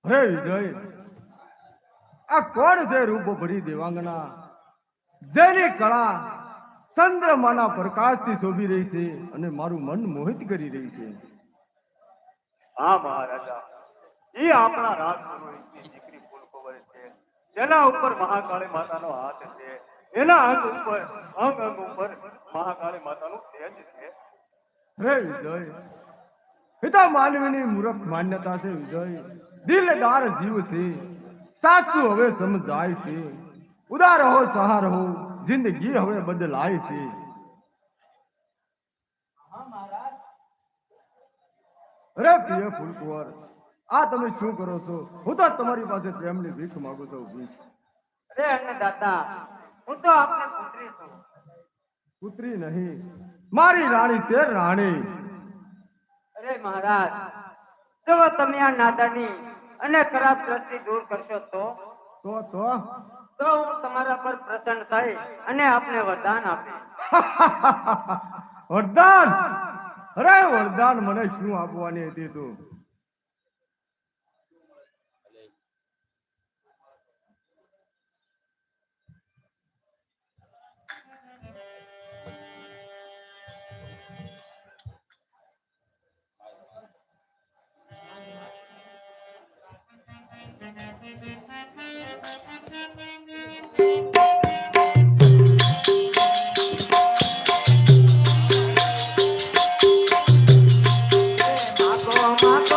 હે વિજય, આ કોણ છે રૂપ ભરી દેવાંગના, જેની કળા ચંદ્રમાના પ્રકાશથી શોભી રહી છે અને મારું મન મોહિત કરી રહી છે. હા મહારાજા, એ આપણા રાજપુરોહિતની દીકરી ફૂલકુંવર છે, જેના ઉપર મહાકાળી માતાનો હાથ છે, એના અંગ ઉપર મહાકાળી માતાનું તેજ છે. હે વિજય, પિતા માનવીની મૂર્ખ માન્યતા છે વિજય. દિલદાર જીવ છે, સાચું હવે સમજાય છે. ઉદાર હો સહાર હો, જિંદગી હવે બદલાય છે. અરે પ્રિય ફૂલકુંવર, આ તમે શું કરો છો? હું તો તમારી પાસે પ્રેમની ભીખ માંગુ તો ઊભી છું. અરે અન્નદાતા, હું તો આપની પુત્રી છું. પુત્રી નહીં, મારી રાણી છે, રાણી. અરે મહારાજ, જો તમે આ નાદાની અને ખરાબ દ્રષ્ટિ દૂર કરશો તો હું તમારા પર પ્રસન્ન થઈ અને આપને વરદાન આપીશ. વરદાન? અરે વરદાન મને શું આપવાની હતી તું? માગો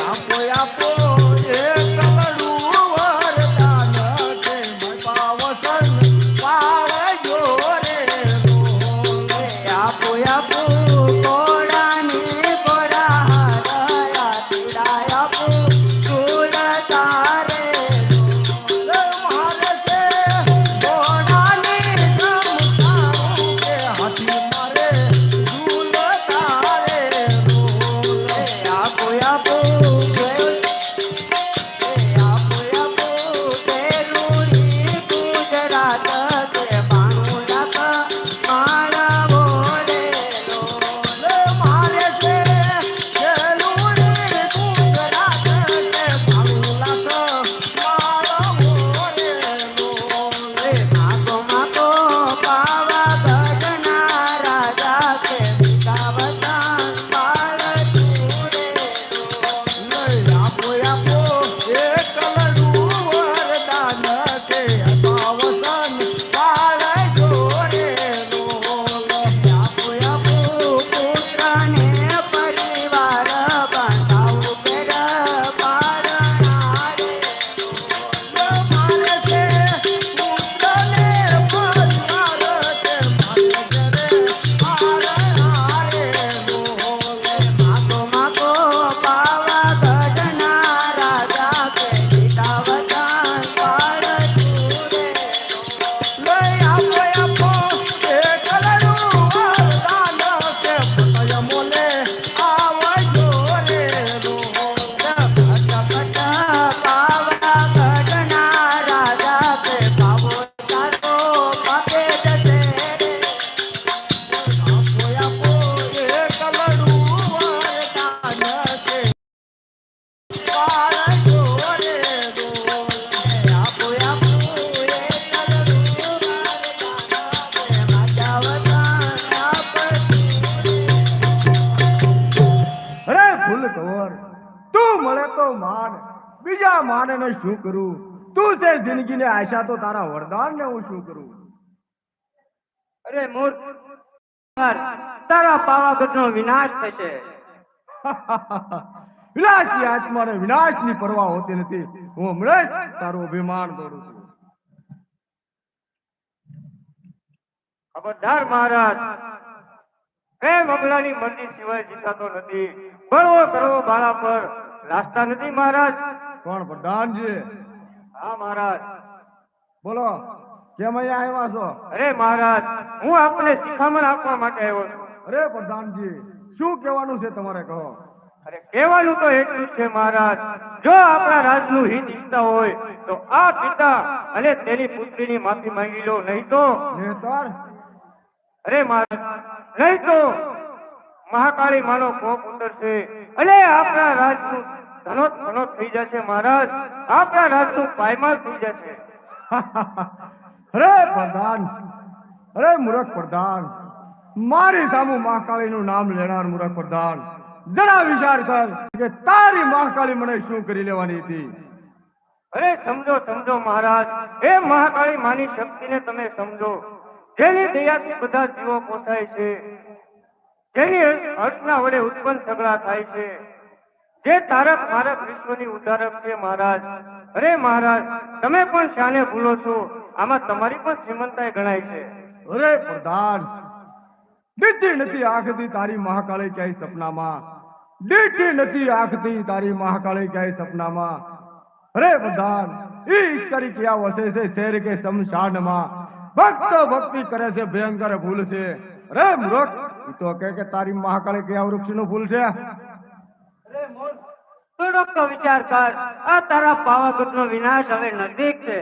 આપો આપો એ કમળું વરદાન કે પાવસન પાવજો રે આપો આપો કોડાની કોડા હરયા તીડા આપો ચૂલ તારે મારે છે ઘોડાની રમતારું કે હાથી મારે ઝૂલ તારે આપો આપો આપો આપો તેરુની ગુજરાત કે બાણું લાખ મારા બોલે મારે છે ખેલુડી ગુજરાત કે ભાંગલા મારા મોરે માકો માકો પાવા ગઢના રાજા કે વિકાવતા પાર ચૂરે આપો આપો એ કલડું વરદાન કે પાવસન પાળ જોરે આપો આપો પુત્રને પરિવાર બાંધાવું પેર પારણારે મારે છે પુત્રને પરિવાર કે મારે ઘરે આરે માકો માકો પાવા ગઢના રાજા કે વિકાવતા પાર ચૂરે લઈ આપો આપો એ કલડું વરદાન કે પતય મોલે આવજો રે પાવા ગઢના રાજા કે પાવો તારો પાકે જશે આપો આપો એ કલડું વરદાન કે પાળજો રે આપો આપો એ કલડું માજાવતા અરે ફૂલ કવર તું મળે તો માન બીજા માને ને શું કરું તું છે જિંદગીને આશા તો તારા વરદાન ને હું શું કરું અરે મૂર્ખ તારા પાવાગઢનો વિનાશ થશે વિનાશની આત્માને વિનાશની પરવા હોતી નથી હું હમણાં જ તારું અભિમાન દોડું છું ખબરદાર મહારાજ પ્રેમ અબલાની મરજી સિવાય જીતાતો નથી બળવો કરવો બાળા પર લાગતા નથી મહારાજ કોણ પ્રધાનજી હા મહારાજ બોલો કેમ અહીંયા આવ્યા છો અરે મહારાજ હું આપને શિખામણ આપવા માટે આવ્યો છું અરે પ્રધાનજી શું કહેવાનું છે તમારે કહો અરે કહેવાનું તો એટલું જ છે મહારાજ જો આપણા રાજનું હિત ઈચ્છતા હોય તો આ પિતા અને તેની પુત્રીની માફી માંગી લો નહીં તો નેતર અરે મહારાજ નહીં તો મહાકાળી માનો કોપ ઉતરશે અને આપણા રાજનું ધનોત ધનોત થઈ જશે મહારાજ આપણા રાજનું પાયમાલ થઈ જશે અરે પ્રધાન અરે મૂર્ખ પ્રધાન મારી સામુ મહાકાળીનું નામ લેનાર મૂર્ખ પ્રધાન જરા વિચાર કર કે તારી મહાકાળી મને શું કરી લેવાની હતી અરે સમજો સમજો મહારાજ એ મહાકાળી માની શક્તિને તમે સમજો જેની દયાથી બધા જીવો પોસાય છે જેની હર્ષના વડે ઉત્પન્ન સગડા થાય છે જે તારક મારક વિશ્વની ઉદ્ધારક છે મહારાજ અરે મહારાજ તમે પણ શાને ભૂલો છો આમાં તમારી પણ શ્રીમંતાઈ ગણાય છે અરે પ્રધાન દીઠી નથી આંખથી તારી મહાકાળી ક્યાંય સપનામાં દીઠી નથી આંખથી તારી મહાકાળી ક્યાંય સપનામાં અરે પ્રધાન ઈ ઈશ્વરી ક્યાં વસે છે શેર કે શમશાનમાં ભક્ત ભક્તિ કરે છે ભયંકર ભૂલ છે અરે મૂર્ખ ઈ તો કે તારી મહાકાળી કયા વૃક્ષનું ફૂલ છે અરે મૂર્ખ થોડોક તો વિચાર કર આ તારા પાવાગઢનો વિનાશ હવે નજીક છે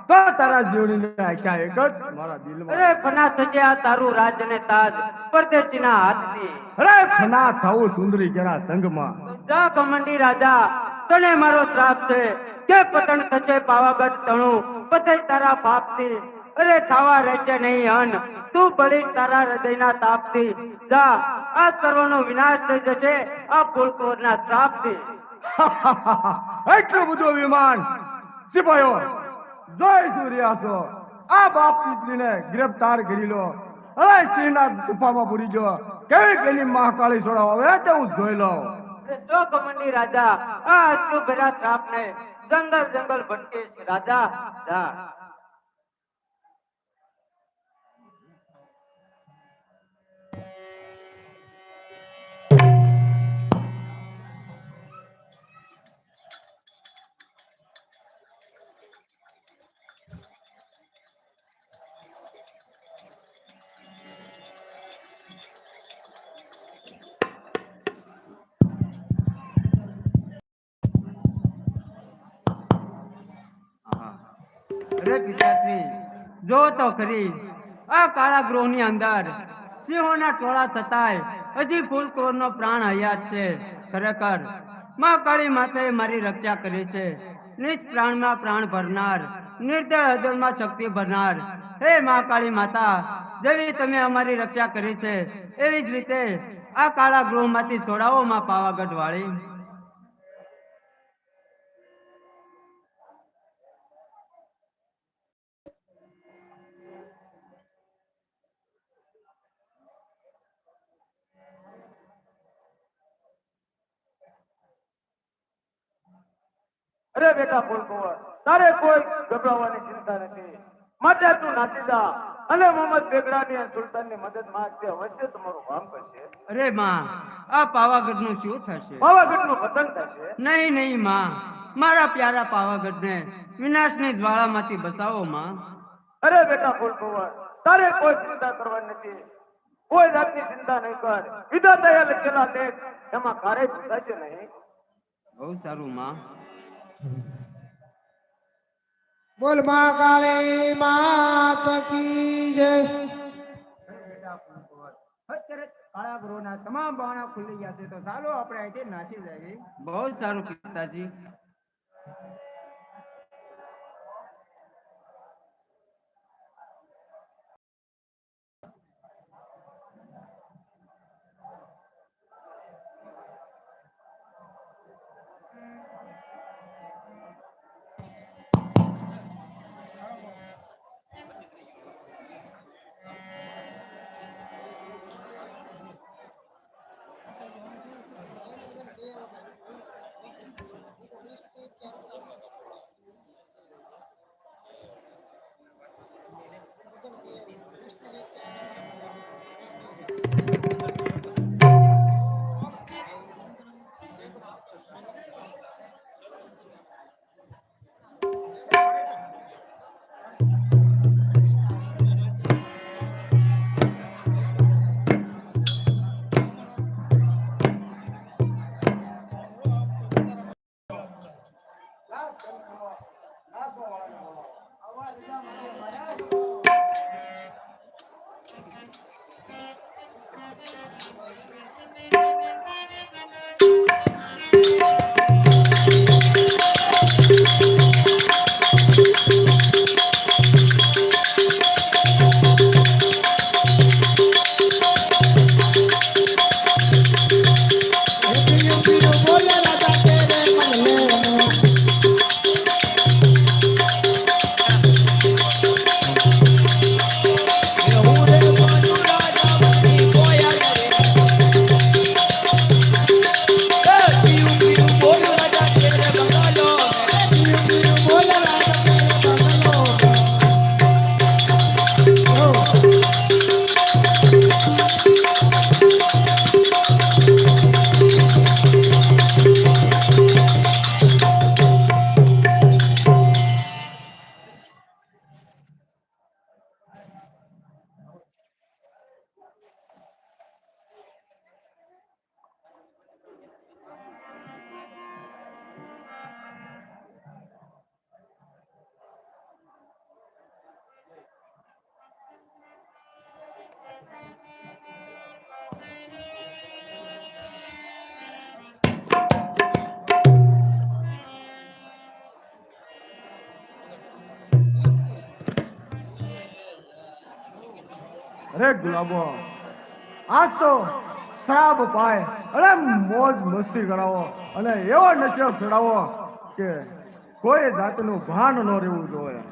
તો તારા જીવની આખ્યા એક જ મારા દિલમાં અરે ફના થશે આ તારું રાજ અને તાજ પરદેશીના હાથથી અરે ફના થવું સુંદરી કેના સંગમાં જા કમંડી રાજા તને મારો શ્રાપ છે કે પતન થશે પાવાગઢ તણું પતે તારા પાપથી અરે થાવા રહેશે નહીં અન્ન તું બળી તારા હૃદયના તાપથી જા આ સર્વનો વિનાશ થઈ જશે આ ફૂલકોરના શ્રાપથી એટલું બધું વિમાન સિપાહીઓ જય સૂર્યાસો આ બાપ દીકરીને ગ્રેપ્તાર કરી લો હવે સિંહના ગુફામાં પૂરી ગયો કેવી કેની મહાકાળી છોડાવો હવે તે હું જોઈ લઉં. જો કમંડી રાજા આ અશ્રુ ભર્યા શ્રાપને જંગલ જંગલ ભટકે છે રાજા જા. અરે પિતાશ્રી જો તો ખરી આ કાળા ગૃહની અંદર સિંહોના ટોળા છતાંય હજી ફૂલકોરનો પ્રાણ હયાત છે. ખરેખર માં કાળી માતાએ મારી રક્ષા કરી છે. નિજ પ્રાણમાં પ્રાણ ભરનાર, નિર્દળ હૃદયમાં શક્તિ ભરનાર, હે માં કાળી માતા, જેવી તમે અમારી રક્ષા કરી છે એવી જ રીતે આ કાળા ગૃહમાંથી છોડાવો માં પાવાગઢ વાળી. અરે બેટા ફૂલકુંવર, તારે કોઈ ગભરાવાની ચિંતા નથી. માટે તું નાસી જા અને મોહમ્મદ બેગડાની અને સુલતાનની મદદ માંગજે, અવશ્ય તમારું કામ કરશે. અરે માં, આ પાવાગઢ નું શું થશે? પાવાગઢનું પતન થશે. નહીં નહીં માં, મારા પ્યારા પાવાગઢને વિનાશની જ્વાળામાંથી બચાવો માં. અરે બેટા ફૂલકુંવર, તારે કોઈ ચિંતા કરવાની નથી. કોઈ જાતની ચિંતા નહીં કર. વિધાતાએ લખેલા લેખ એમાં ક્યારેય ભૂલાશે નહીં. બહુ સારું માં. બોલ માં કાળી માત કી જય. અત્યારે કાળા ગૃહના તમામ બારણા ખુલી ગયા છે તો ચાલો આપણે અહીંથી નાસી જઈએ. બહુ સારું પિતાજી. અરે ગુલાબો, આજ તો શરાબ પાય અને મોજ મસ્તી કરાવો અને એવો નશો ચડાવો કે કોઈ જાતનું ભાન ન રહેવું જોઈએ.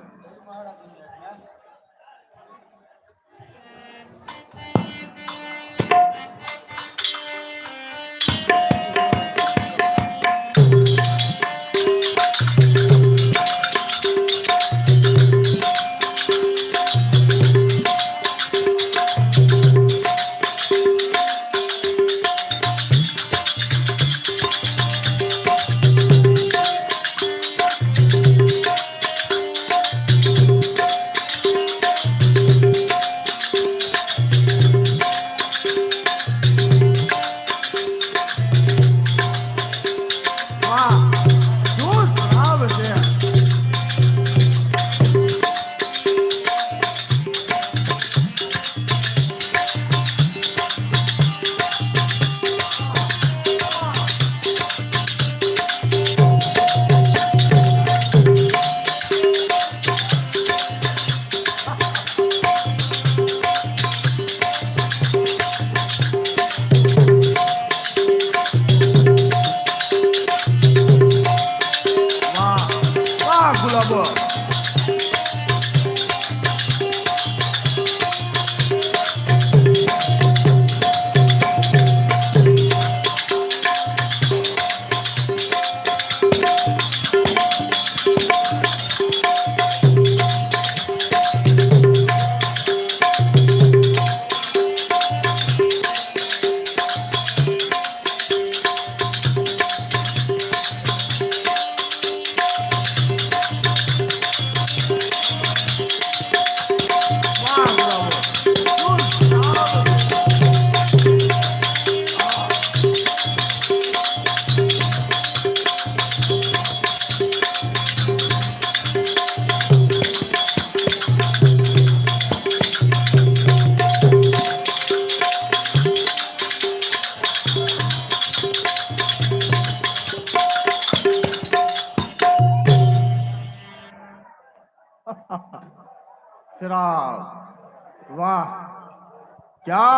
श्राप, वाह क्या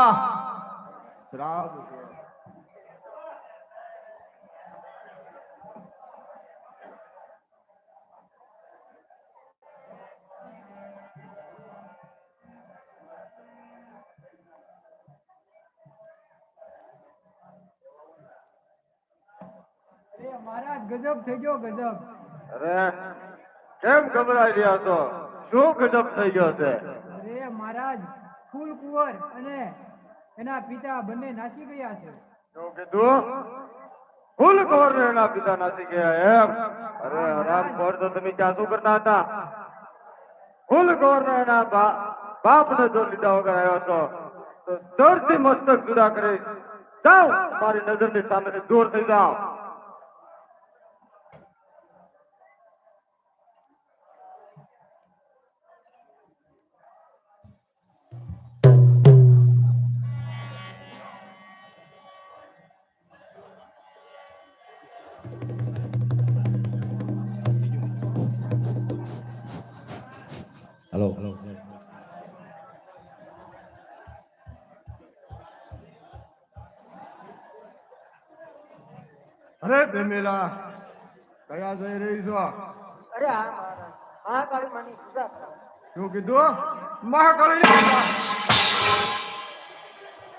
श्राप है। અરે મહારાજ ગજબ થઈ ગયો ગજબ. અરે કેમ ગભરાઈ રહ્યા છો? શું ગજબ થઈ ગયો છે? અરે મહારાજ ફૂલ કુંવર અને એના પિતા બંને નાસી ગયા છે. શું કીધું? ફૂલ કુંવર ને એના પિતા નાસી ગયા એમ? અરે હરામ ખોર, તો તમે ત્યાં શું કરતા હતા? ફૂલ કુંવર ને એના બાપ ને જો લીધા વગર આવ્યો છો તો દરથી મસ્તક જુદા કરી જાઓ, મારી નજરની સામે દૂર થઈ જાઓ. हेलो અરે પ્રેમેલા, કયા જઈ રહી છો? અરે હા મહારાજ, મહાકાળી માની પૂજા કરો. શું કીધું? મહાકાળી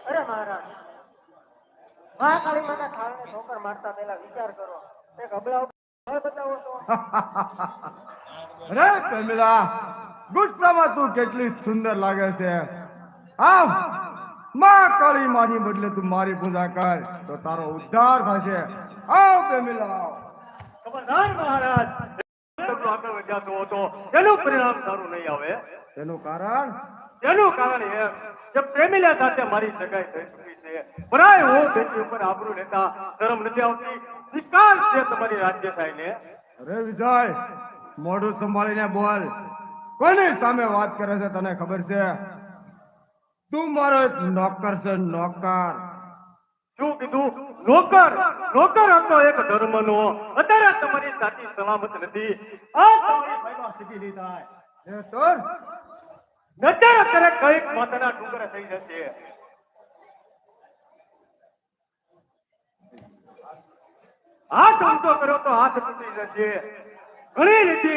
અરે મહારાજ, મહાકાળી માના ખાવાને ઠોકર મારતા પહેલા વિચાર કરો. એક હબળા ઉપર બતાવો તો. અરે પ્રેમેલા, ગુસ્સામાં તું કેટલી સુંદર લાગે છે. આમ મહાકાળી માની બદલે તું મારી પૂજા કર તો તારો ઉદ્ધાર થશે. આવ પ્રેમેલા આવ. ખબરદાર મહારાજ, ડગલું આગળ વધ્યા હતો એનું પરિણામ સારું નહીં આવે. તેનું કારણ એનું કારણ એ કે પ્રેમીલા સાથે મારી સગાઈ થઈ ચૂકી છે. પરાય હું બેટી ઉપર આબરૂ લેતા શરમ નથી આવતી? વિકાસ છે તમારી રાજ્યશાહી ને. અરે વિજય, મોઢું સંભાળીને બોલ. કોની સામે વાત કરે છે તને ખબર છે? તું મારો એક નોકર છે, નોકર. શું કીધું? નોકર? નોકર હતો એક ધર્મનો. અત્યારે તમારી સાચી સલામત નથી. આ તમારી ફાયદા સીધી નહીં થાય. એ તોર અત્યારે કઈક માતાના ડુંગર થઈ જશે. હાથ ઊંચો કર્યો તો હાથ તૂટી જશે. ઘણી રીતે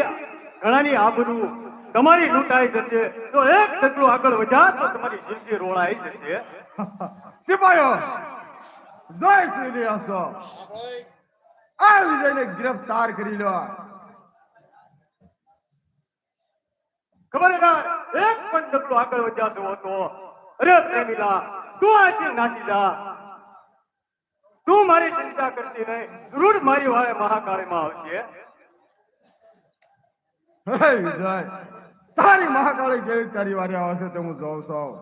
ઘણાની આબરૂ તમારી લૂંટાઈ જશે. તો એક ડગલું આગળ વધ્યા તો તમારી જિંદગી રોળાઈ જશે. સિપાહીઓ, જય શ્રી રહ્યા છો. આ વિજયને ગિરફ્તાર કરી લો. ખબરદાર, એક પણ ડગલું આગળ વધ્યા છો તો અરે પ્રેમીલા, તું આથી નાસી જા. તું મારી ચિંતા કરતી નહીં, જરૂર મારી વાળે મહાકાળીમાં આવશે. હે વિજય, તારી મહાકાળી કેવી તારી વારે આવશે તે હું જોઉં છું.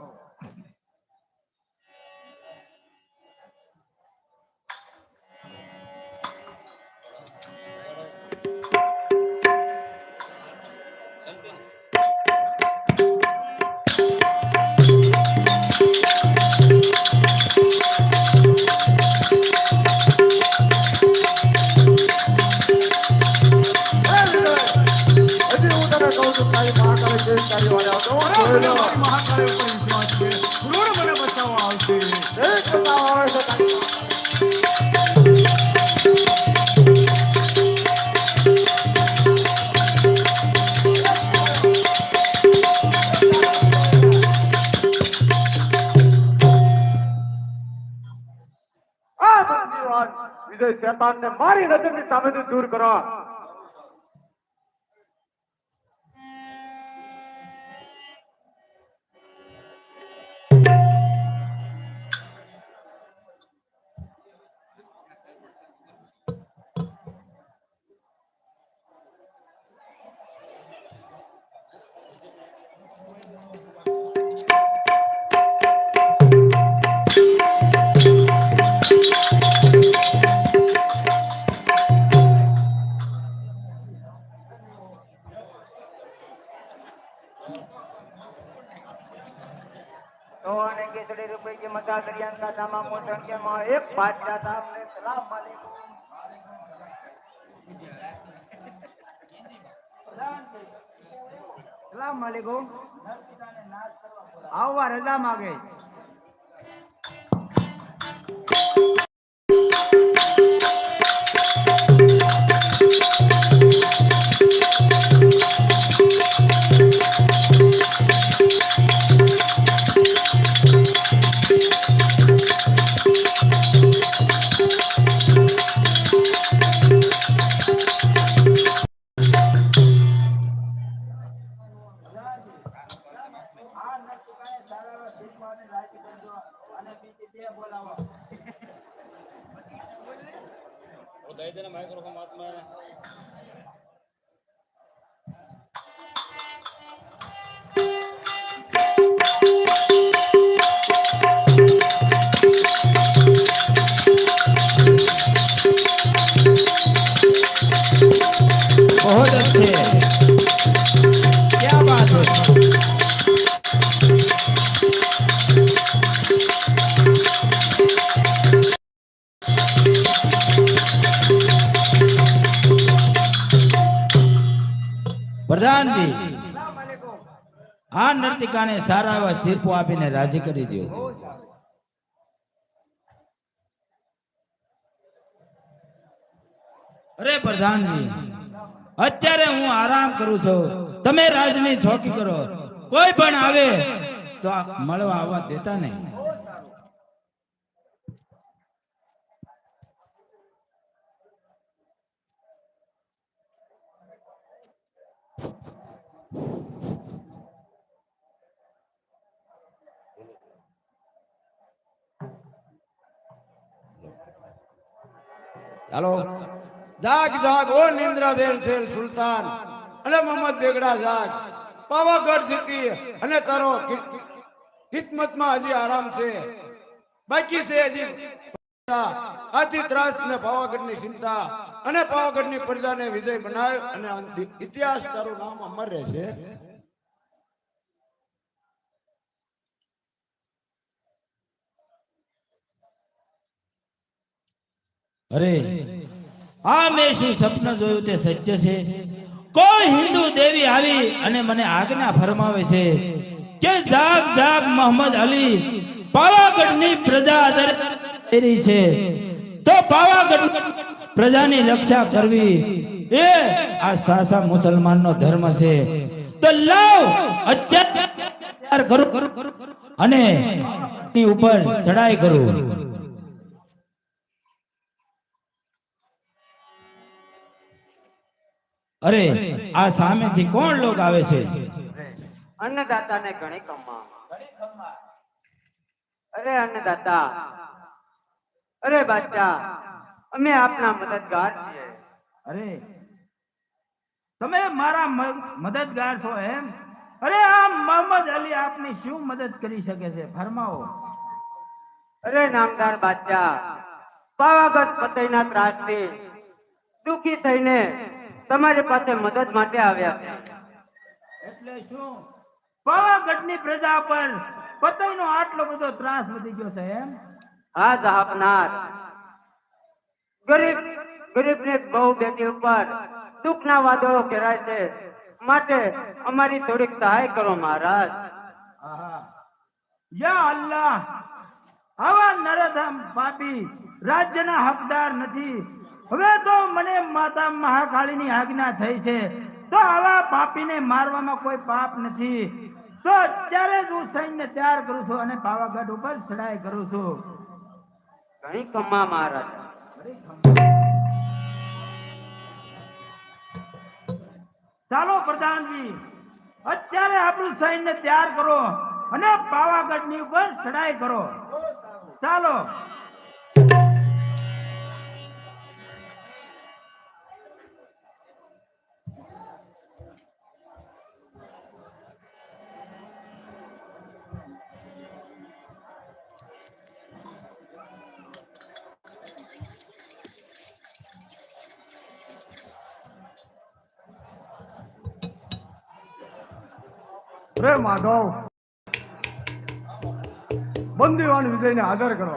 મહાકાળી ઉપર વિશ્વાસ છે. જરૂર મને બચાવવા આવશે. આ બંદીવાન વિજય શેતાનને મારી નજરની સામેથી દૂર કરો. मजा दरियान का दामा मोचन के मां एक बादशाह साहब ने सलाम वालेकुम સલામ માલિકો આવવા રજા માગે. बहुत अच्छे, क्या बात है। પ્રધાનજી, આ નર્તિકાને સારા એવા શિલ્પો આપીને રાજી કરી દો. અરે પ્રધાનજી, અત્યારે હું આરામ કરું છું, તમે રાજની ચોકી કરો. કોઈ પણ આવે તો મળવા આવવા દેતા નહીં. ચાલો જાગ જાગ ઓ નિંદ્રા દેલ સેલ સુલતાન અને મોહમ્મદ બેગડા જાગ. પાવાગઢ જીતી અને તારો કિસ્મતમાં હજી આરામ છે, બાકી છે હજી આથી ત્રાસ ને પાવાગઢની ચિંતા અને પાવાગઢની પ્રજાને વિજય બનાવ અને ઇતિહાસ તારું નામ અમર રહેશે. અરે આ મેં શું સપન જોયું તે સત્ય છે. કોઈ હિન્દુ દેવી આવી અને મને આજ્ઞા ફરમાવે છે કે જાગ જાગ મોહમ્મદ અલી, પાવાગઢની પ્રજા આદરી છે, તો પાવાગઢ પ્રજાની રક્ષા કરવી એ આ સાસા મુસલમાનનો ધર્મ છે. તો લાવ અત્યાર કરું અને ની ઉપર ચડાઈ કરું. અરે આ સામેથી કોણ લોક આવે છે? અન્નદાતાને ઘણી કમા. અરે અન્નદાતા, અરે બાદશાહ, અમે આપના મદદગાર છીએ. અરે તમે મારા મદદગાર છો એમ? અરે આ મોહમ્મદ અલી આપની શું મદદ કરી શકે છે, ફરમાવો. અરે નામદાર બાદશાહ, પાવાગઢ ફતેહના ત્રાસથી દુખી થઈને તમારી પાસે મદદ માટે આવ્યા છે. એટલે શું પાવાગઢની પ્રજા પર પતઈનો આટલો બધો ત્રાસ વધી ગયો છે એમ? હા જહાપનાર, ગરીબની બહુ બેટી ઉપર દુઃખના વાદળો ઘેરાય છે, માટે અમારી થોડીક સહાય કરો મહારાજ. આહા, યા અલ્લાહ, આવા નરધમ પાપી રાજ્યના હકદાર નથી. હવે તો મને માતા મહાકાળીની આજ્ઞા થઈ છે, તો આવા પાપીને મારવામાં કોઈ પાપ નથી. તો અત્યારે જ હું સૈન્ય તૈયાર કરું છું અને પાવાગઢ ઉપર ચડાઈ કરું છું. ઘણી કમા મહારાજ. ચાલો પ્રધાનજી, અત્યારે આપણું સૈન્ય તૈયાર કરો અને પાવાગઢની ઉપર ચડાઈ કરો. ચાલો. રે માધવ, બંદીવાન વિજયને આદર કરો.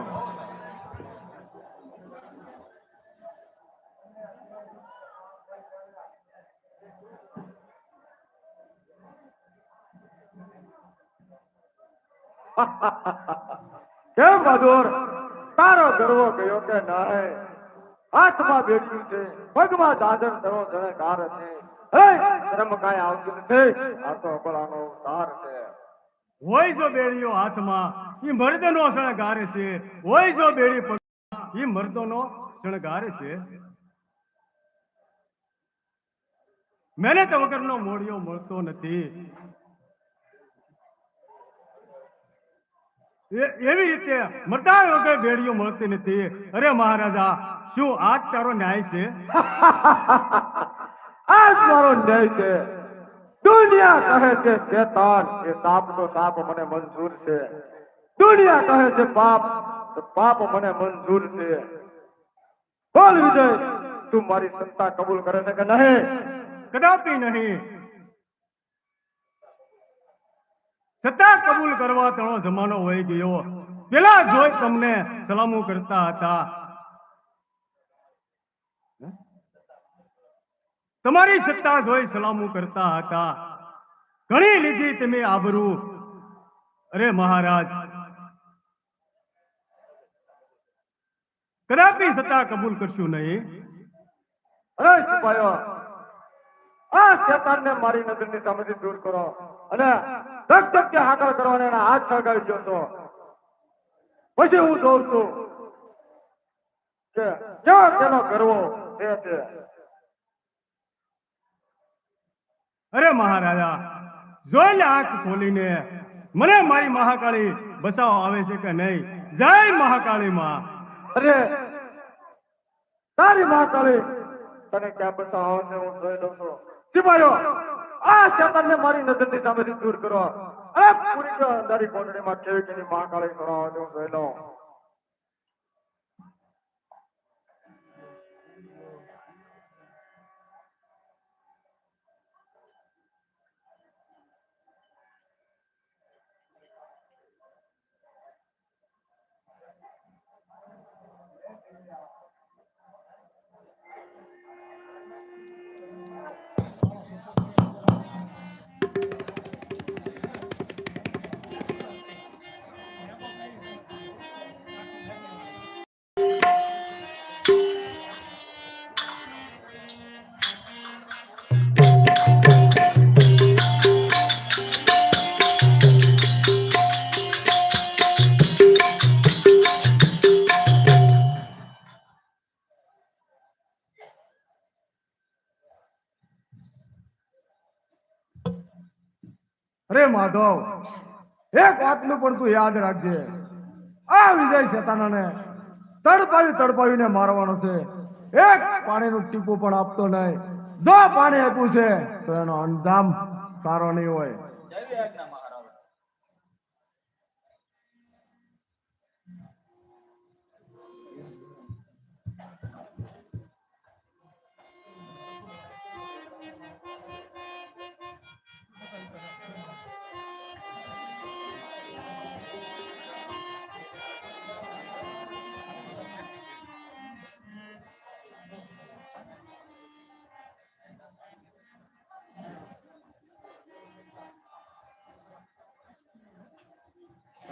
કેમ બહાદુર તારો ગર્વ ગયો કે નહીં? હાથમાં બેઠું છે, પગમાં દાદર ધરો જણે કાર છે. હે શરમ કાંઈ આવતું નથી. આ તો અબળાનો અવતાર છે. હોય જો બેડીઓ હાથમાં ઈ મર્દનો શણગારે છે, હોય જો બેડી પગમાં ઈ મર્દનો શણગારે છે. મહેનત વગરનો મોડિયો મળતો નથી. એવી રીતે મરદાન વગર બેડીઓ મળતી નથી. અરે મહારાજા, શું આજ તારો ન્યાય છે? આજ મારો ન્યાય છે. દુનિયા કહે છે શેતાન, એ સાપ તો સાપ મને મંજૂર છે. દુનિયા કહે છે પાપ, તો પાપ મને મંજૂર છે. બોલ વિજય, તું મારી સત્તા કબૂલ કરે છે કે નહીં? કદાપી નહીં. સત્તા કબૂલ કરવા તણો જમાનો વહી ગયો. પેલા જોઈ તમને સલામો કરતા હતા. તમારી સત્તા જોઈ સલામો કરતા હતા. ઘણી લીધી તમે આબરૂ. અરે મહારાજ, કદાપી સત્તા કબૂલ કરશું નહીં. અરે સિપાહીઓ, આ શેતાનને મારી નજરની સામેથી દૂર કરો અને ધક ધક હાકલ કરો અને એના હાથ સળગાવી દો છો. પછી હું જોઉં છું કે ક્યાં તેનો ગર્વો છે. અરે મહારાજા, જોઈ લે આંખ ખોલીને, મને મારી મહાકાળી બચાવ આવે છે કે નહીં? જય મહાકાળી માં. અરે તારી મહાકાળી તને ક્યાં બચાવ આવે છે હું જોઈ લઉં છું. સિપાહીઓ, આ શેતાનને મારી નજરની સામેથી દૂર કરો. અરે પૂરી અંધારી કોટડીમાં કેવી કેવી મહાકાળી કરો આવે છે હું જોઈ લઉં. અરે માધવ, એક વાતનું પણ તું યાદ રાખજે. આ વિજય શેતાનને તડપાવીને મારવાનો છે. એક પાણીનું ટીપું પણ આપતો નહીં. જો પાણી આપ્યું છે તો એનો અંજામ સારો નહીં હોય.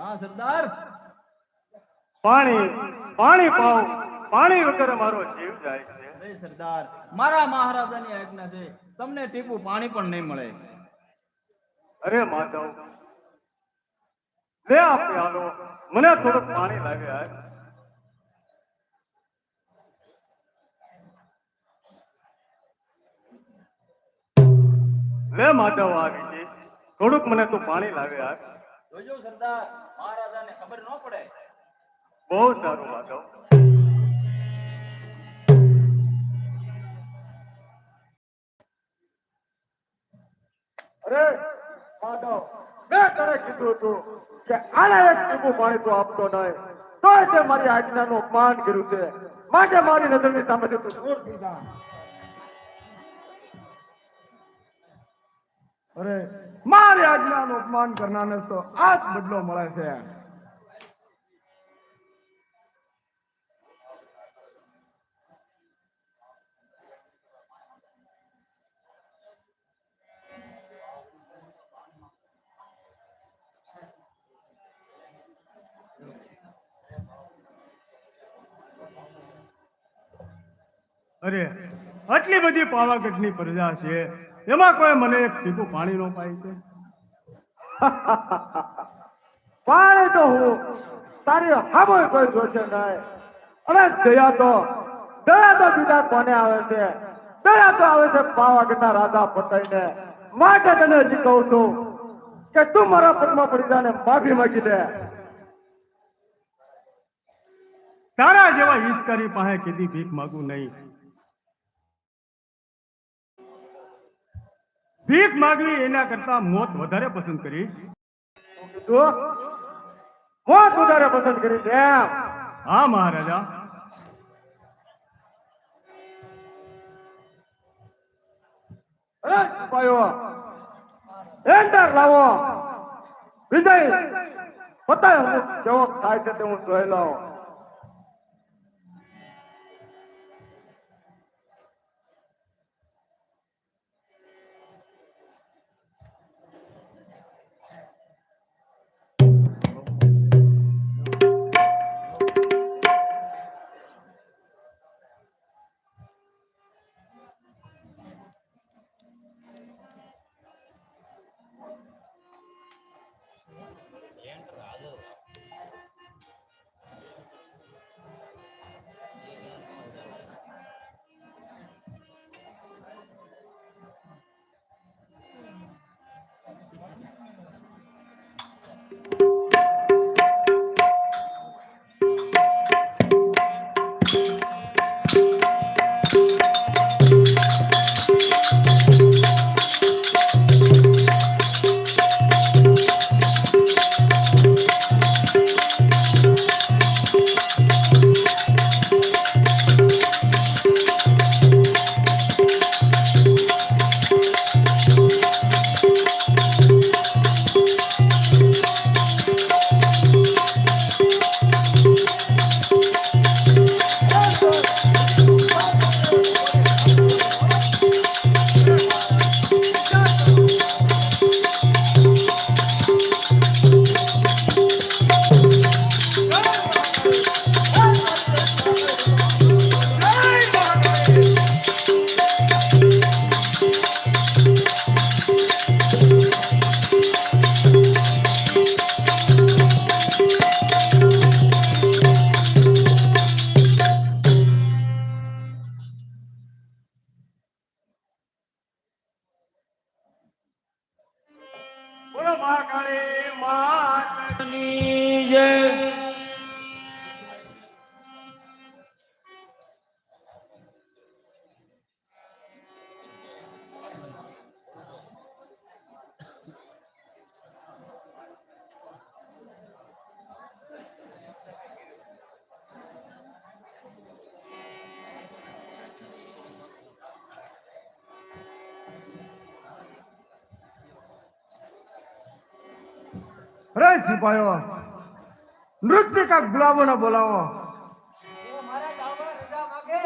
હા સરદાર, પાણી પાણી પાવ. પાણી વગર મારો જીવ જાય છે. અરે સરદાર, મારા મહારાજાની આજ્ઞા છે, તમને ટીપું પાણી પણ નહીં મળે. અરે માધવ, લે આ પ્યાલો, મને થોડુંક પાણી લાગે યાર. લે માધવ આવી છે, થોડુંક મને તું પાણી લાગે યાર. જોજો સરદાર, મહારાજાને ખબર ન પડે. બહુ સારું માધવ. અરે માધવ, મેં તને કીધું હતું કે આને એક ટીપું પાણી તું આપતો નહીં, તોય તે મારી આજ્ઞાનું અપમાન કર્યું છે. માટે મારી નજરની સામેથી તું દૂર થઈ જા. અરે મારી આજ્ઞાનું અપમાન કરનારને તો આ જ બદલો મળે છે. અરે આટલી બધી પાવાગઢની પ્રજા છે, એમાં કોઈ મને એક ટીપું પાણી નો પાય છે? પાણી તો હું તારી હામો કોઈ જોશે નહીં. અને દયા તો બીજા કોને આવે છે? દયા તો આવે છે પાવાગઢના રાજા પતાઈને. માટે તને હજી કહું છું કે તું મારા પગમાં પડી જા ને માફી માંગી દે. તારા જેવા ઈશ્વરી પાસે કીધી ભીખ માગું નહીં. ભીખ માગવી એના કરતા મોત વધારે પસંદ કરીશ. તું મોત વધારે પસંદ કરી છે એમ? હા મહારાજા. અરે સિપાહીઓ, એન્ટર લાવો. વિજય પતાય હું કેવો થાય છે તે હું જોઈ લઉં. બોલો મહાકાળી માતની જય. અરે સિપાહીઓ, નૃત્યકા ગુલામોને બોલાવો. મારા ગામમાં રજા માંગે.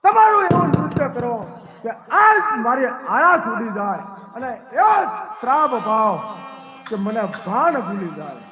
તમારું એવું નૃત્ય કરો કે આજ મારી આળા છૂટી જાય અને એવો શ્રાપ ભાવ કે મને ભાન ભૂલી જાય.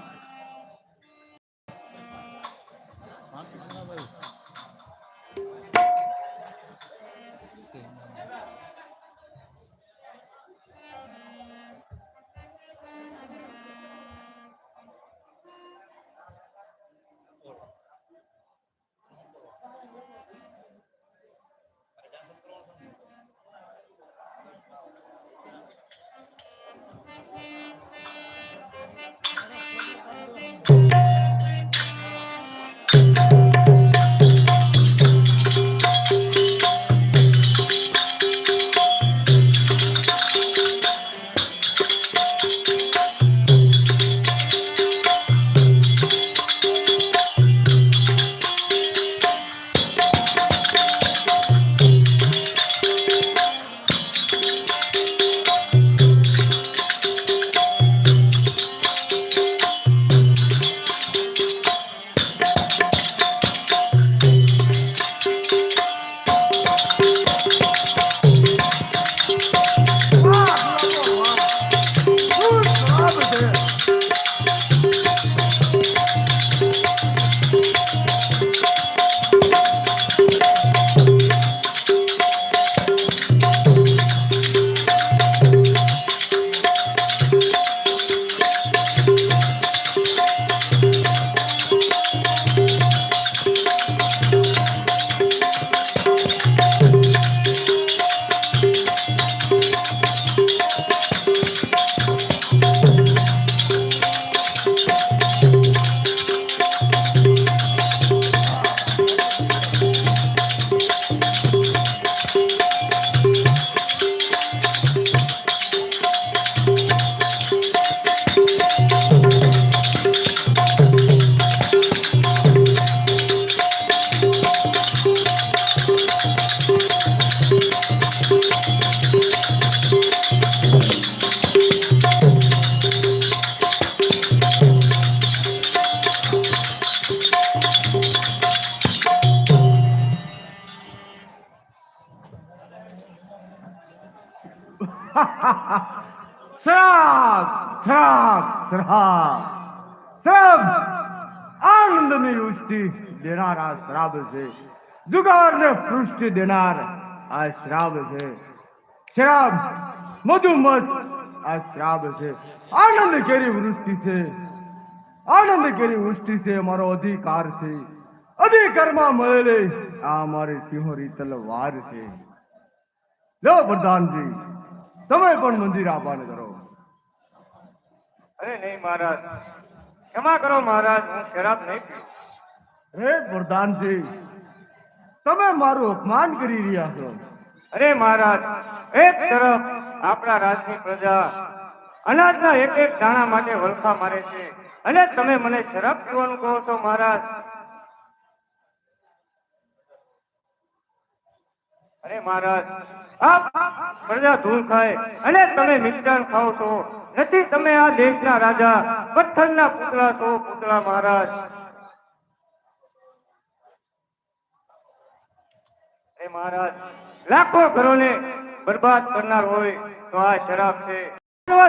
શ્રાપ શ્રાપ શ્રાપ શ્રાપ આનંદની ઉષ્ટિ દેનાર આ શ્રાપ છે. જુગારને પૃષ્ટિ દેનાર આ શ્રાપ છે. શ્રાપ મધુમત આ શ્રાપ છે. આનંદ કેરી વૃષ્ટિ છે, આનંદ કેરી વૃષ્ટિ છે મારો અધિકાર છે. અધિકારમાં મળેલી આ મારી સિંહોરી તલવાર છે. લો પ્રધાનજી, તમે પણ મંદિર આપાન કરો. અરે નહીં મહારાજ, ક્ષમા કરો મહારાજ, હું શરાબ નહીં પીઉં. હે પ્રધાનજી, તમે મારું અપમાન કરી રહ્યા છો. અરે મહારાજ, એક તરફ આપણા રાજની પ્રજા અનાજના એક એક દાણા માટે વલખા મારે છે અને તમે મને શરાબ પીવાનું કહો છો મહારાજ. અરે મહારાજ, આપ પ્રજા ધૂળ ખાય અને તમે મિષ્ટાન ખાઓ છો. નથી તમે આ દેશના રાજા, પથ્થરના પૂતળા છો પૂતળા મહારાજ. એ મહારાજ, લાખો ઘરોને બરબાદ કરનાર હોય તો આ શરાબ છે.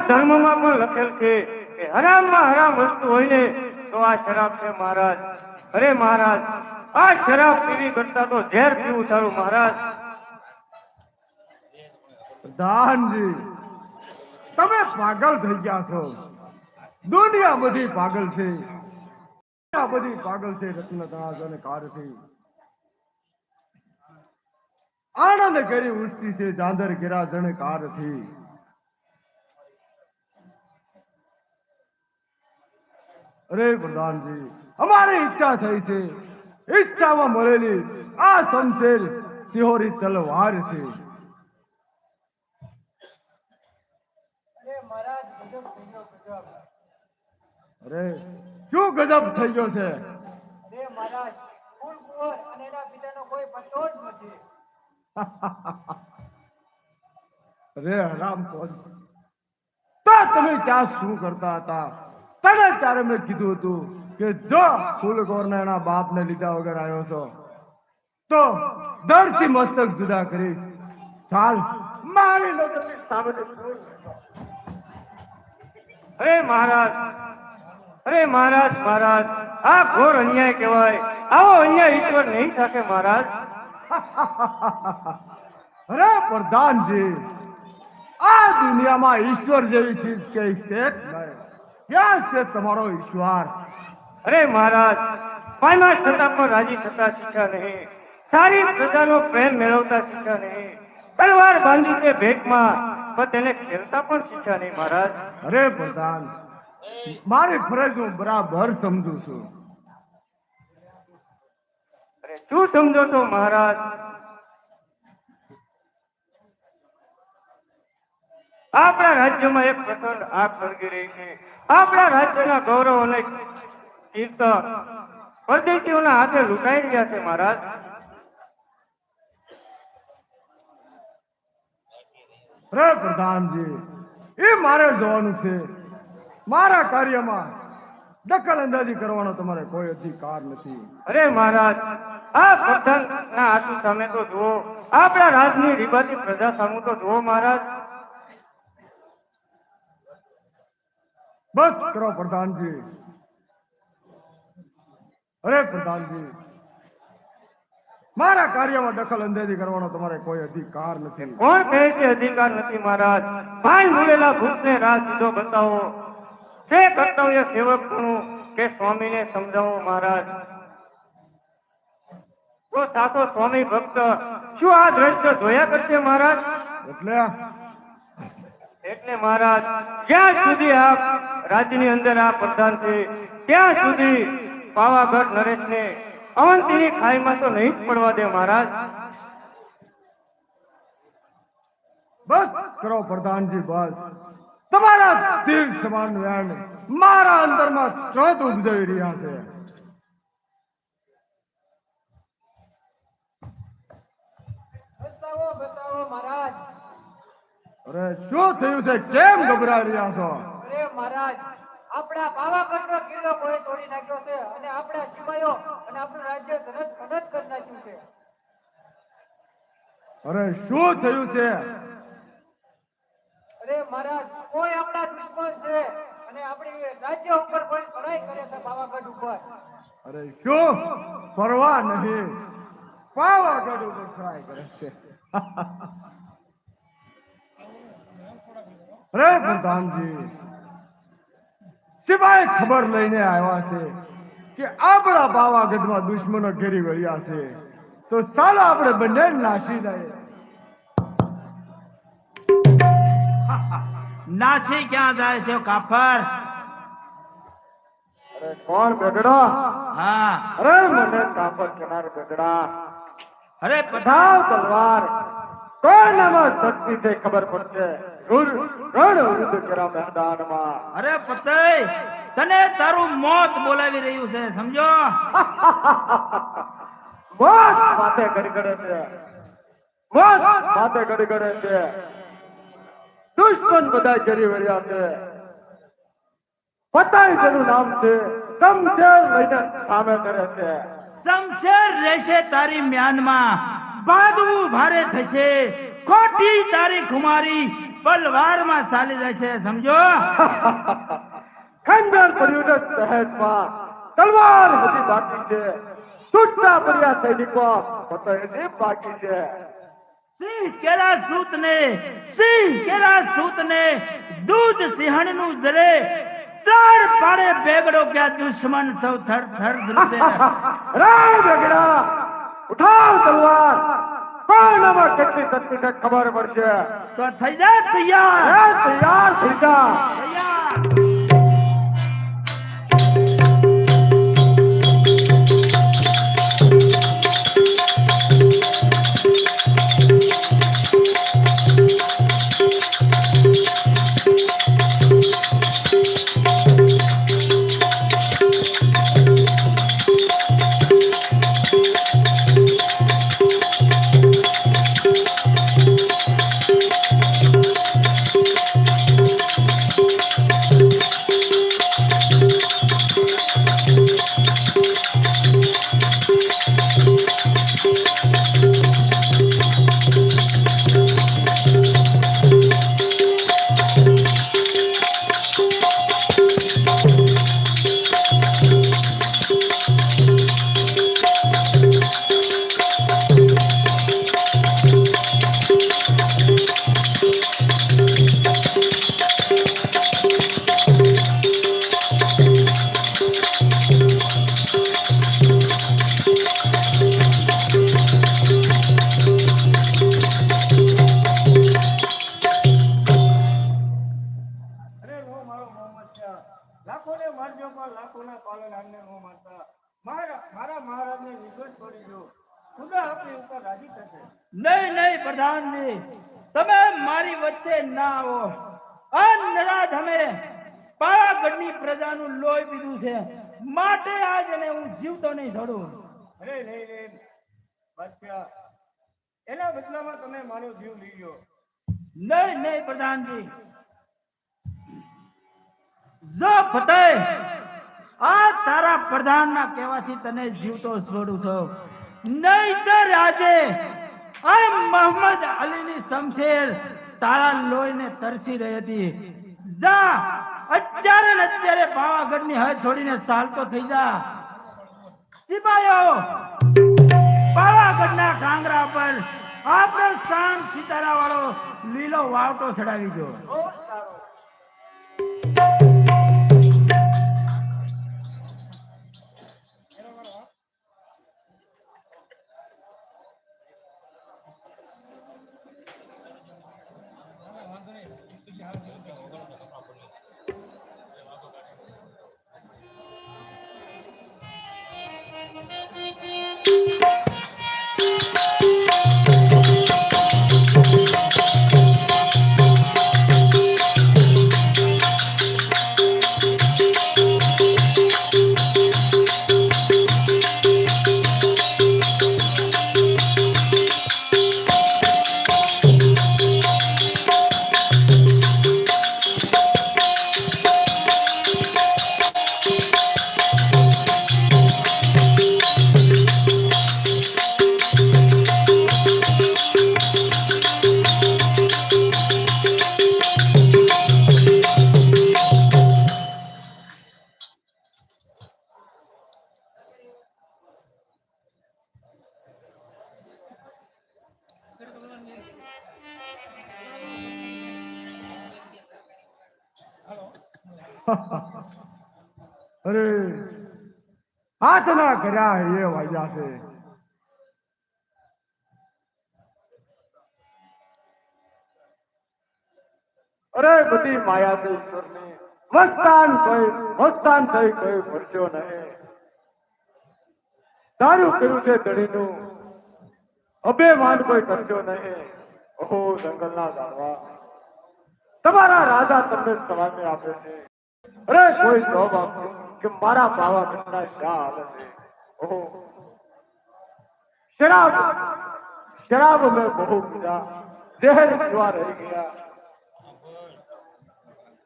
ધર્મમાં પણ લખેલ છે કે હરામમાં હરામ વસ્તુ હોય ને તો આ શરાબ છે મહારાજ. અરે મહારાજ, આ શરાબ પીવી કરતા તો ઝેર પીવું સારું મહારાજ. પ્રધાનજી, તમે પાગલ થઈ ગયા છો. દુનિયા બધી પાગલ છે, દુનિયા બધી પાગલ છે. રત્ન તણાજ અને કારથી આનંદ કરી ઉષ્ટી છે, ચાંદર ગેરા જણ કારથી. અરે પ્રધાનજી, અમારી ઈચ્છા થઈ છે. ઈચ્છામાં મળેલી આ શમશેર સિંહોરી તલવાર છે. અરે મહારાજ, ગજબ થઈ ગયો, ગજબ. અરે શું ગજબ થઈ ગયો છે? અરે મહારાજ, ફૂલ કુંવર અને એના પિતાનો કોઈ પત્તો જ નથી. અરે હરામ ખોર, તો તમે ત્યાં શું કરતા હતા? તને ત્યારે મેં કીધું હતું કે જો ફૂલગોરને એના બાપને લીધા વગર આવ્યો છો તો દર્દથી મસ્તક જુદા કરીશ. ચાલ, મારી નજરની સામે. અરે મહારાજ, અરે મહારાજ, મહારાજ, આ ઘોર અન્યાય કહેવાય. આવો અન્યાય ઈશ્વર નહીં શકે મહારાજ. અરે પ્રધાનજી, આ દુનિયામાં ઈશ્વર જેવી ચીજ કઈ છે જ નહીં. ક્યાં છે તમારો ઈશ્વર? અરે મહારાજ, પાયમાસ થતા પણ રાજી થતા શીખ્યા નહીં. સારી પ્રજાનો પ્રેમ મેળવતા શીખ્યા નહીં. તલવાર બાંધી છે ભેટમાં, પણ તેને ખેલતા પણ શીખ્યા નહીં મહારાજ. અરે પ્રધાન, મારી ફરજ હું બરાબર સમજુ છું. અરે શું સમજો છો મહારાજ? આપણા રાજ્યમાં એક પ્રચંડ આગ સળગી રહી છે. આપણા રાજ્યના ગૌરવ અને કીર્ત પરદેશીઓના હાથે લૂંટાઈ રહ્યા છે મહારાજ. અરે પ્રધાનજી, એ મારે જોવાનું છે. મારા કાર્યમાં દખલ અંદાજી કરવાનો તમારે કોઈ અધિકાર નથી. અરે મહારાજ, આ પ્રધાનના હાથુ સામે તો જુઓ, આપણા રાજની રીબાતી પ્રજા સામે તો જુઓ મહારાજ. બસ કરો પ્રધાનજી. અરે પ્રધાનજી, મારા કાર્યમાં દખલ અંદાજી કરવાનો તમારે કોઈ અધિકાર નથી. કોણ કહે છે અધિકાર નથી મહારાજ? ભાઈ ભૂલેલા ભૂતને રાહ સીધો બતાવો. તે કર્તવ્ય સેવકનું કે સ્વામીને સમજાવો મહારાજ. તો સાચો સ્વામી ભક્ત શું આ દ્રશ્ય જોયા કરશે મહારાજ? એટલે મહારાજ, જ્યાં સુધી આપ રાજ્યની અંદર આ પ્રધાન છે ત્યાં સુધી પાવાગઢ નરેશને અવંતીની ખાઈમાં તો નહીં જ પડવા દે મહારાજ. બસ કરો પ્રધાનજી, બસ. તમારા તીર સમાન વ્યાન મારા અંદરમાં ક્રોધ ઉપજાવી રહ્યા છે. બતાવો, બતાવો મહારાજ. અરે શું થયું છે? કેમ ગભરાઈ રહ્યા છો? અરે મહારાજ, આપણા પાવાગઢનો કિલ્લો કોઈ તોડી નાખ્યો છે અને આપણા સિપાહીઓ અને આપણું રાજ્ય ધનત કરી નાખ્યું છે. અરે શું થયું છે? મહારાજ કોઈ આપણા દુશ્મન છે અને આપણી રાજ્ય ઉપર કોઈ ચડાઈ કરે છે પાવાગઢ ઉપર. અરે શું પરવા નહીં, પાવાગઢ ઉપર ચડાઈ કરે છે. અરે પ્રધાનજી, સિવાય ખબર લઈને આવ્યા છે કે આપણા પાવાગઢમાં દુશ્મનો ઘેરી વળ્યા છે, તો ચાલો આપણે બંને નાસી જાય. નાસી ક્યાં જાય છે કાફર? અરે કોણ બેગડા? હા, અરે મને કાપડ કિનાર બેગડા. અરે ધાવ તલવાર કોનામાં શક્તિ છે ખબર પડશે. રણ વિરુદ્ધ કરા મેદાનમાં. અરે પતય, તને તારું મોત બોલાવી રહ્યું છે, સમજો? મોત માથે ગડગડે છે, મોત માથે ગડગડે છે. દુશ્મન બધા જરી વર્યા છે. પતાય જેનું નામ છે શમશેર લઈને સામે કરે છે. શમશેર રહેશે તારી મ્યાનમાં, ભાગવું ભારે થશે, ખોટી તારી ખુમારી પલવારમાં ચાલી જાય છે, સમજો? ખંજર પડ્યું ને સહેજમાં, તલવાર હજી બાકી છે. છૂટા પડ્યા સૈનિકો પતાય બાકી છે. સિંહ કેરા સૂતને દૂધ સિંહણનું જરે, ત્રણ પાડે બેગડો ક્યાં દુશ્મન સૌ થર થર ધ્રુજે. રે બેગડા, ઉઠાવ તલવાર. કોનામાં કેટલી શક્તિ છે ખબર પડશે. તો થઈ જા તૈયાર. તૈયાર થઈ જા. તૈયાર. લાખોને મારજો પણ લાખોના પાલનહારને ન મારતા. મારા મહારાજને નિર્દોષ છોડી દો, ખુદા આપણી ઉપર રાજી થશે. નહીં નહીં પ્રધાનજી, તમે મારી વચ્ચે ના આવો. આ નરાધ અમે પાવાગઢની પ્રજાનું લોહી પીધું છે, માટે આજ એને હું જીવતો નહીં છોડું. અરે નહીં બાદશાહ, એના બદલામાં તમે મારો જીવ લઈ ગયો. નહીં નહીં પ્રધાનજી, જો ફતેહ આ તારા પ્રધાનના કહેવાથી તને જીવતો છોડું છું, નહીંતર આજે આ મોહમ્મદ અલીની શમશેર તારા લોહીને તરસી રહી હતી. જા અત્યારે ને અત્યારે પાવાગઢની હદ છોડીને ચાલતો થઈ જા. સિપાહીઓ, પાવાગઢના કાંગરા પર આપણે શાંત સિતારા વાળો લીલો વાવટો ચડાવી દો. અરે હાથના કર્યા એ વાગ્યા છે. અરે બધી માયા છે ઈશ્વરની, મસ્તાન થઈ કોઈ ભરસ્યો નહીં. તારું કર્યું છે ધણીનું, અભિમાન કોઈ કરશો નહીં. ઓહો જંગલના જાણવા, તમારા રાજા તમને સલામી આપે છે. અરે કોઈ જવાબ આપશે કે મારા પાવાગઢના શા હાલે છે. ઓહો શરાબ મેં બહુ પીધા, જહેર પીવા રહી ગયા.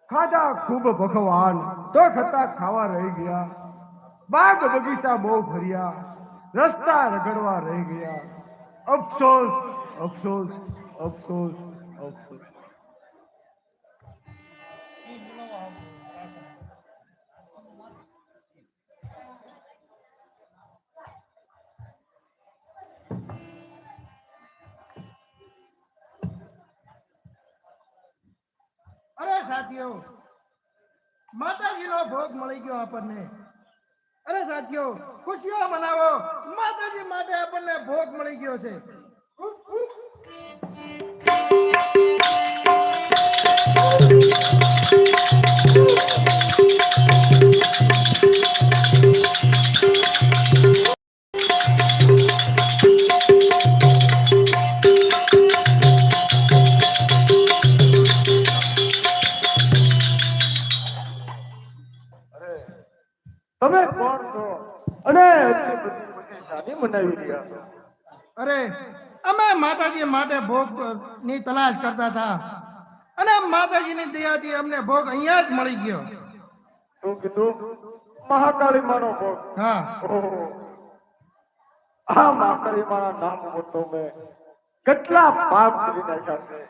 ખાધા ખૂબ ભગવાન તો છતાં ખાવા રહી ગયા. બાગ બગીચા બહુ ફર્યા, રસ્તા રગડવા રહી ગયા. અફસોસ અફસોસ અફસોસ અફસોસ. અરે સાથીઓ, માતાજીનો ભોગ મળી ગયો આપણને. અરે સાથીઓ, ખુશીઓ મનાવો, માતાજી માટે આપણને ભોગ મળી ગયો છે. તમે કોણ છો અને એટલી બધી ખુશી શાની મનાવી રહ્યા છો? અરે અમે માતાજી માટે ભોગ ની તલાશ કરતા હતા અને માતાજીની દયાથી અમને ભોગ અહીંયા જ મળી ગયો. શું કીધું? મહાકાળી માનો ભોગ? હા. ઓહો, આ મહાકાળી માના નામ ઉપર તો મેં કેટલા પાપ કરી નાખ્યા છે.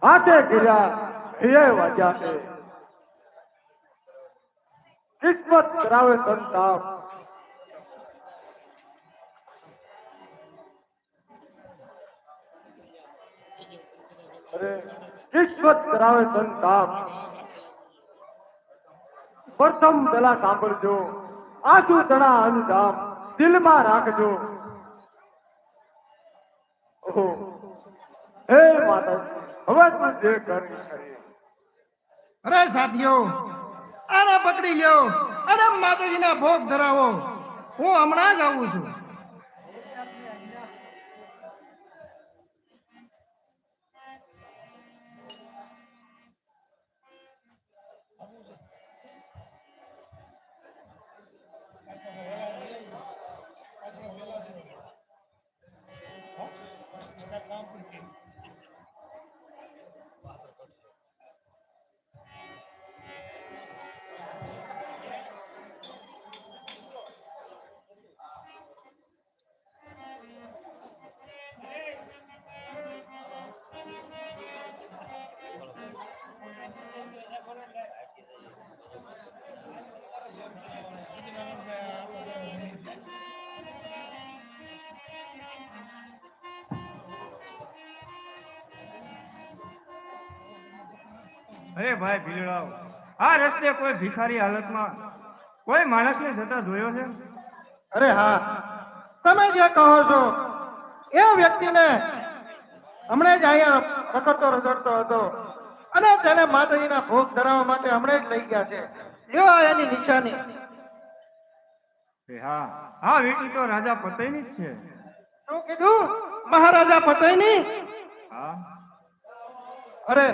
હાથે કર્યા, હૈયે વાગ્યા છે. કિસ્મત કરાવે સંતાપ, અરે કિસ્મત કરાવે સંતાપ. પ્રથમ પેલા સાંભળજો, આંસુ તણા અંજામ દિલમાં રાખજો. ઓહો હે માતાજી, હવે તું જે કરી કરી. અરે સાથીઓ, આને પકડી લ્યો અને માતાજીના ભોગ ધરાવો. હું હમણાં જ આવું છું. અરે ભાઈ ભીલડાઓ, આ રસ્તે કોઈ ભિખારી હાલતમાં કોઈ માણસને જતા જોયો છે? અરે હા, તમે જે કહો છો એ વ્યક્તિને હમણાં જ અહીંયા રખડતો હતો અને તેને માતાજીના ભોગ ધરાવવા માટે હમણાં જ લઈ ગયા છે. લ્યો એની નિશાની. હા, આ વીટી તો રાજા પતઈની જ છે. શું કીધું? મહારાજા પતઈની? હા. અરે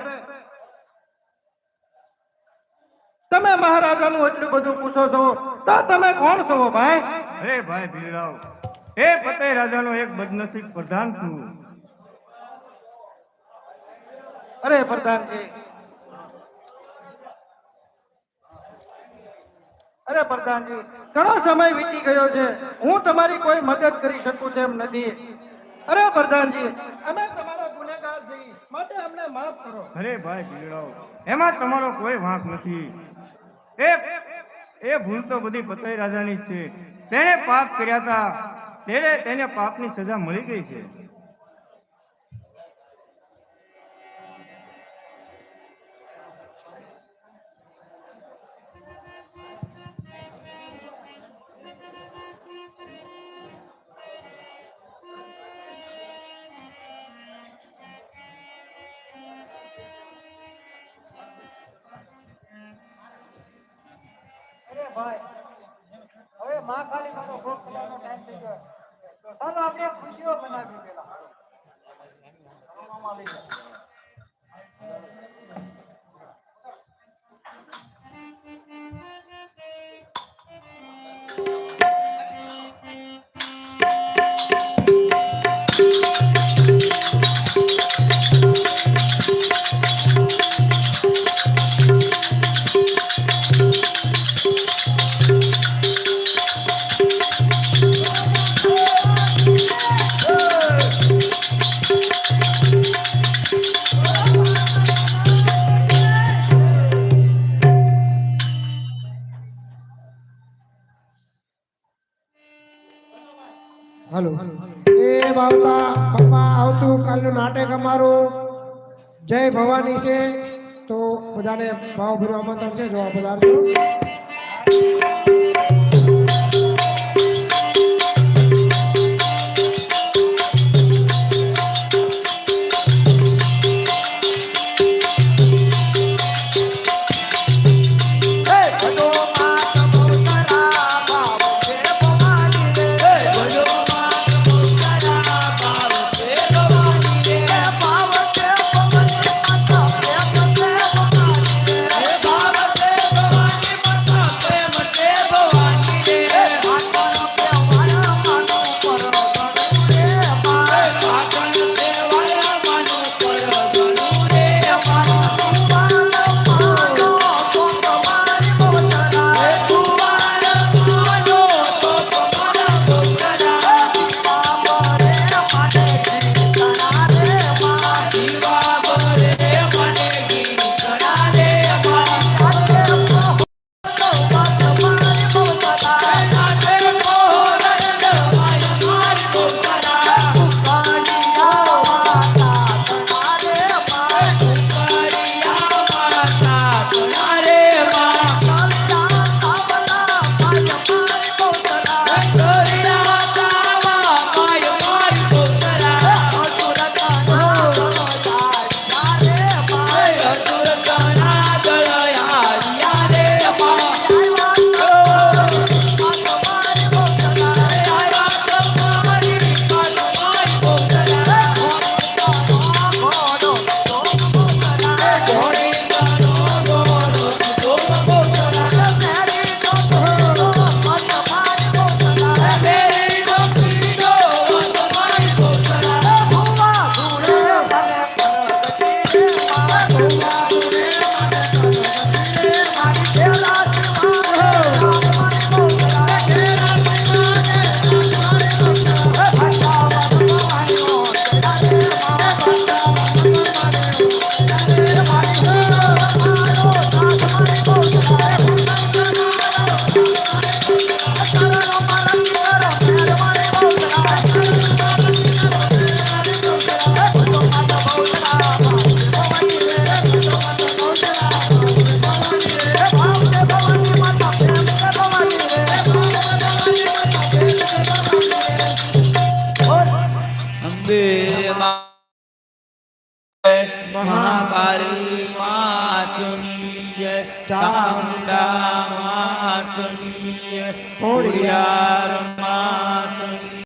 તમે મહારાજાનું એટલું બધું પૂછો છો તો તમે કોણ છો ભાઈ? અરે ભાઈ ભીલડાઓ, એ પતઈ રાજાનો એક બદનસીબ પ્રધાન છું. અરે પ્રધાનજી, અરે પ્રધાનજી, ઘણો સમય વીતી ગયો છે. હું તમારી કોઈ મદદ કરી શકું તેમ નથી. અરે પ્રધાનજી, અમે તમારા ગુનેગાર છીએ, માટે અમને માફ કરો. અરે ભાઈ ભીલડાઓ, એમાં તમારો કોઈ વાંક નથી. એ ભૂલ તો બધી પતઈ રાજાની જ છે. તેણે પાપ કર્યા હતા, તેને પાપની સજા મળી ગઈ છે. ભાઈ હવે માં કાળી માનો ભોગ ખલાવવાનો ટાઈમ થઈ ગયો તો ચાલો આપણે ખુશીઓ બનાવી પેલા હાલો એ બાવતા પપ્પા આવતું કાલનું નાટક અમારું જય ભવાની છે તો બધાને ભાવભર્યું આમંત્રણ છે જો પધારજો महाकाली मातनी जय चामुंडा मातनी जय कोड़ियार मातनी